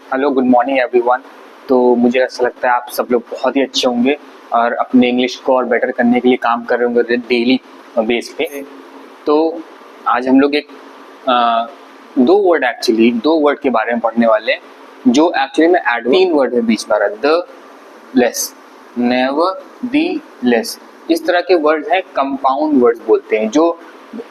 Hello, good morning everyone. तो मुझे ऐसा लगता है आप सब लोग बहुत ही अच्छे होंगे और अपने इंग्लिश को और बेटर करने के लिए काम कर रहे होंगे डेली बेस पे। तो आज हम लोग एक दो वर्ड के बारे में पढ़ने वाले हैं जो एक्चुअली में एड 3 वर्ड है बीच में, the less, never, the less. इस तरह के वर्ड हैं कंपाउंड वर्ड्स बोलते हैं, जो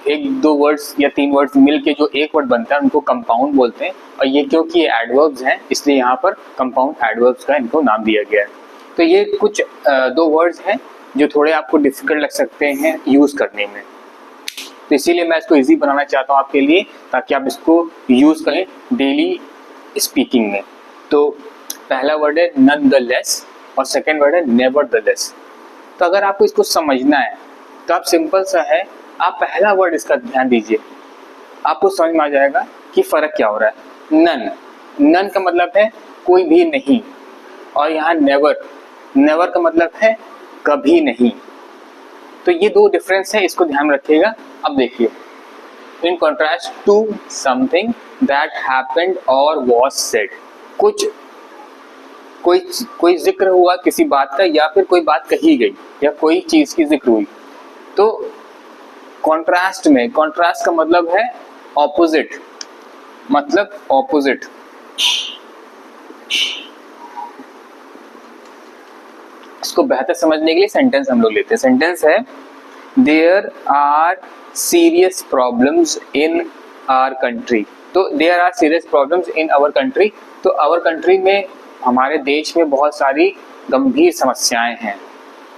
एक दो वर्ड्स या 3 वर्ड्स मिलके जो एक वर्ड बनता है उनको कंपाउंड बोलते हैं। और ये क्योंकि ये एडवर्ब्स हैं इसलिए यहाँ पर कंपाउंड एडवर्ब्स का इनको नाम दिया गया है। तो ये कुछ दो वर्ड्स हैं जो थोड़े आपको डिफिकल्ट लग सकते हैं यूज करने में, तो इसीलिए मैं इसको इजी बनाना चाहता हूँ आपके लिए, ताकि आप इसको यूज करें डेली स्पीकिंग में। तो पहला वर्ड है नन द लेस और सेकेंड वर्ड है नेवर द लेस। तो अगर आपको इसको समझना है तो आप सिंपल सा है, आप पहला वर्ड इसका ध्यान दीजिए, आपको समझ में आ जाएगा कि फर्क क्या हो रहा है। नन का मतलब है कोई भी नहीं, और यहाँ नेवर का मतलब है कभी नहीं। तो ये दो डिफरेंस है, इसको ध्यान रखिएगा। अब देखिए, in contrast to something that happened और वाज सेड, कोई जिक्र हुआ किसी बात का, या फिर कोई बात कही गई, या कोई चीज की जिक्र हुई। तो कॉन्ट्रास्ट में, कॉन्ट्रास्ट का मतलब है ऑपोजिट, इसको बेहतर समझने के लिए सेंटेंस हम लोग लेते हैं। सेंटेंस है there are serious problems in our country. तो there are serious problems in our country, तो आवर कंट्री में, हमारे देश में बहुत सारी गंभीर समस्याएं हैं,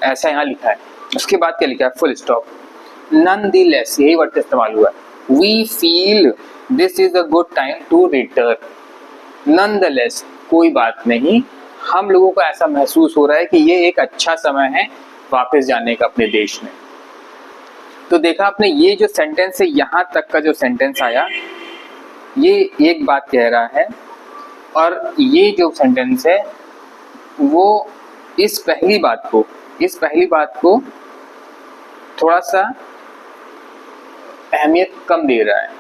ऐसा यहाँ लिखा है। उसके बाद क्या लिखा है, फुल स्टॉप। नॉनदलेस, यही वर्ड का इस्तेमाल हुआ है। We feel this is a good time to return. Nonetheless, कोई बात नहीं, हम लोगों को ऐसा महसूस हो रहा है कि ये एक अच्छा समय है वापस जाने का अपने देश में। तो देखा आपने, ये जो सेंटेंस है, यहाँ तक का जो सेंटेंस आया, ये एक बात कह रहा है, और ये जो सेंटेंस है वो इस पहली बात को थोड़ा सा अहमियत कम दे रहा है।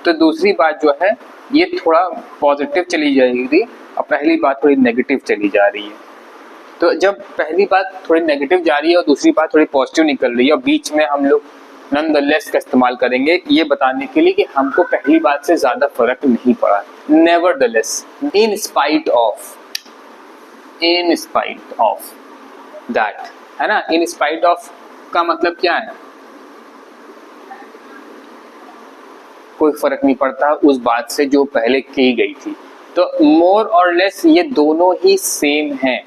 तो दूसरी बात जो है ये थोड़ा पॉजिटिव चली जाएगी और पहली बात थोड़ी नेगेटिव चली जा रही है। तो जब पहली बात थोड़ी नेगेटिव जा रही है और दूसरी बात थोड़ी पॉजिटिव निकल रही है, और बीच में हम लोग नॉनदलेस का इस्तेमाल करेंगे ये बताने के लिए कि हमको पहली बात से ज्यादा फर्क नहीं पड़ा। Nevertheless, in spite of that, है ना। इन स्पाइट ऑफ का मतलब क्या है, कोई फर्क नहीं पड़ता उस बात से जो पहले की गई थी। तो मोर और लेस ये दोनों ही सेम हैं।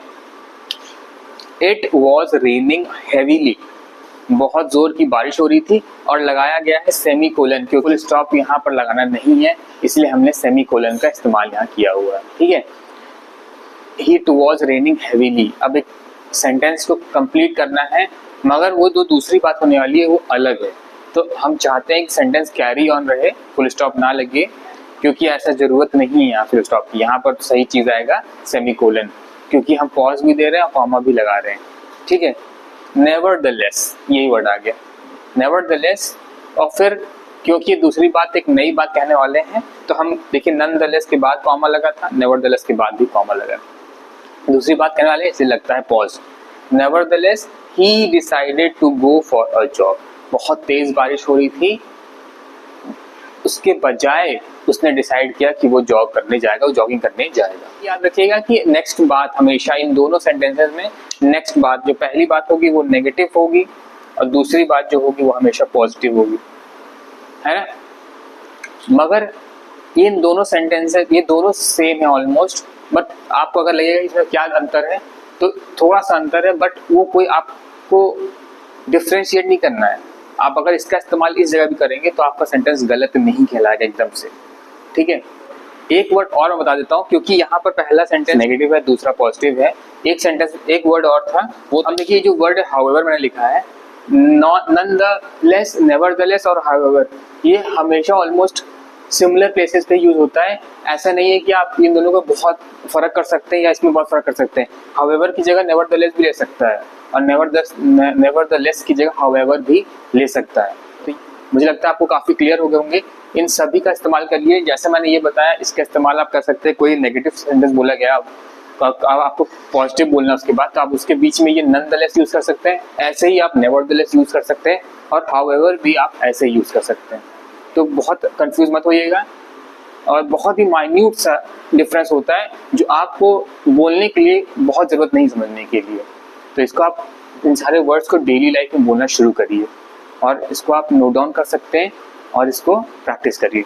इट वॉज रेनिंग हेवीली, बहुत जोर की बारिश हो रही थी, और लगाया गया है सेमी कोलन, क्योंकि फुल स्टॉप यहाँ पर लगाना नहीं है इसलिए हमने सेमी कोलन का इस्तेमाल यहाँ किया हुआ है, ठीक है। इट वॉज रेनिंग हेवीली, अब एक सेंटेंस को कंप्लीट करना है, मगर वो जो दूसरी बात होने वाली है वो अलग है। तो हम चाहते हैं कि सेंटेंस कैरी ऑन रहे, फुल स्टॉप ना लगे, क्योंकि ऐसा जरूरत नहीं है यहाँ फुल स्टॉप की। यहाँ पर सही चीज आएगा सेमीकोलन, क्योंकि हम पॉज भी दे रहे हैं और कॉमा भी लगा रहे हैं, ठीक है। नेवरदलेस, यही वर्ड आ गया, नेवरदलेस। और फिर क्योंकि दूसरी बात एक नई बात कहने वाले हैं, तो हम देखिए नॉनदलेस के बाद कॉमा लगा था, नेवरदलेस के बाद भी कॉमा लगा, दूसरी बात कहने वाले इसलिए लगता है pause. Nevertheless he decided to go for a job, बहुत तेज बारिश हो रही थी, उसके बजाय उसने डिसाइड किया कि वो जॉग करने जाएगा, वो जॉगिंग करने जाएगा। याद रखिएगा कि नेक्स्ट बात हमेशा इन दोनों सेंटेंसेस में, नेक्स्ट बात जो पहली बात होगी वो नेगेटिव होगी और दूसरी बात जो होगी वो हमेशा पॉजिटिव होगी, है ना। मगर इन दोनों सेंटेंसेस, ये दोनों सेम है ऑलमोस्ट, बट आपको अगर लगेगा इसमें क्या अंतर है, तो थोड़ा सा अंतर है, बट वो कोई आपको डिफ्रेंशिएट नहीं करना है। आप अगर इसका इस्तेमाल इस जगह भी करेंगे तो आपका सेंटेंस गलत नहीं कहलाएगा एकदम से, ठीक है। एक वर्ड और मैं बता देता हूँ, क्योंकि यहाँ पर पहला सेंटेंस नेगेटिव है, दूसरा पॉजिटिव है। एक वर्ड और था, वो अब देखिए जो वर्ड हाउएवर मैंने लिखा है, नॉनदलेस, नेवरदलेस और हाउएवर, ये हमेशा ऑलमोस्ट सिमिलर प्लेसेस पे यूज होता है। ऐसा नहीं है कि आप इन दोनों को बहुत फर्क कर सकते हैं या इसमें बहुत फर्क कर सकते हैं। हाउएवर की जगह नेवरदलेस भी ले सकता है, और नेवरदलेस की जगह हाउएवर भी ले सकता है। तो मुझे लगता है आपको काफी क्लियर हो गए होंगे इन सभी का इस्तेमाल करिए। जैसे मैंने ये बताया, इसका इस्तेमाल आप कर सकते हैं। कोई नेगेटिव सेंटेंस बोला गया, आपको पॉजिटिव बोलना उसके बाद, तो आप उसके बीच में ये नॉनदलेस यूज कर सकते हैं। ऐसे ही आप नेवरदलेस यूज कर सकते हैं, और हाउएवर भी आप ऐसे ही यूज कर सकते हैं। तो बहुत कंफ्यूज मत होइएगा, और बहुत ही माइन्यूट सा डिफरेंस होता है जो आपको बोलने के लिए बहुत ज़रूरत नहीं समझने के लिए। तो इसको आप इन सारे वर्ड्स को डेली लाइफ में बोलना शुरू करिए, और इसको आप नोट डाउन कर सकते हैं और इसको प्रैक्टिस करिए।